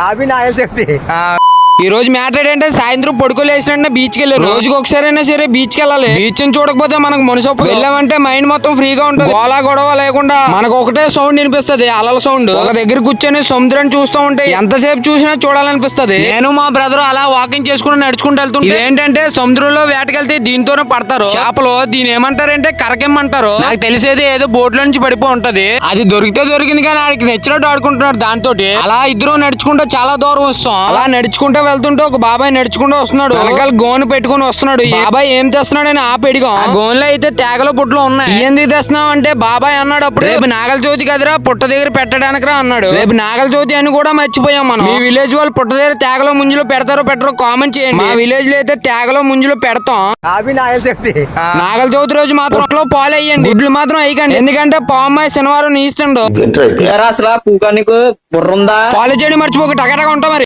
అవి నాయలు చెప్తే ఈ రోజు మ్యాటర్ ఏంటంటే సాయంత్రం పడుకోలేసిన బీచ్ కి వెళ్ళారు. రోజుకి ఒకసారైనా సరే బీచ్ కి వెళ్ళాలి. బీచ్ ని చూడకపోతే మనకు మనసొప్పు. వెళ్ళామంటే మైండ్ మొత్తం ఫ్రీగా ఉంటుంది. గోలా గొడవ లేకుండా మనకు ఒకటే సౌండ్ వినిపిస్తది, అలల సౌండ్. ఒక దగ్గర కూర్చొని సముద్రాన్ని చూస్తూ ఉంటే ఎంతసేపు చూసినా చూడాలనిపిస్తది. నేను మా బ్రదర్ అలా వాకింగ్ చేసుకుని నడుచుకుంటూ వెళ్తుంటే ఏంటంటే సముద్రంలో వేటకెళ్తే దీంతోనే పడతారు చేపలు. దీని ఏమంటారంటే కరకెమ్మంటారు. నాకు తెలిసేది ఏదో బోట్ లో నుంచి పడిపో ఉంటది. అది దొరికితే దొరికింది కానీ ఆడికి నచ్చినట్టు ఆడుకుంటున్నాడు దాంతో. అలా ఇద్దరు నడుచుకుంటూ చాలా దూరం వస్తాం. అలా నడుచుకుంటూ వెళ్తుంటే ఒక బాబాయ్ నడుచుకుంటూ వస్తున్నాడు. వెనకాల గోను పెట్టుకుని వస్తున్నాడు. ఈ బాబాయ్ ఏం తెస్తున్నాడు అని ఆపేడిగా. ఆ గోన్లో అయితే తేగల పుట్లు ఉన్నాయి. ఎందుకు తెస్తున్నావు అంటే బాబాయ్ అన్నాడు అప్పుడు, రేపు నాగల చవితి కదరా పుట్ట దగ్గర పెట్టడానికి రా అన్నాడు. రేపు నాగల చవితి అని కూడా మర్చిపోయాం మనం. మీ విలేజ్ వాళ్ళు పుట్ట దగ్గర తేగలో ముంజులో పెడతారో పెట్టరో కామెంట్ చేయండి. మా విలేజ్ లో అయితే తేగలో ముంజులో పెడతాం. అవి నాయలు చెప్తే నాగల చవితి రోజు మాత్రం పాలు వేయండి, గుడ్లు మాత్రం వేయకండి. ఎందుకంటే పామ్మాయి శనివారం నీస్తుండవు. అసలు పూగా నీకు బుర్రుందా? ఫాలో చేయడం మర్చిపోక టకటగా ఉంటాం మరి.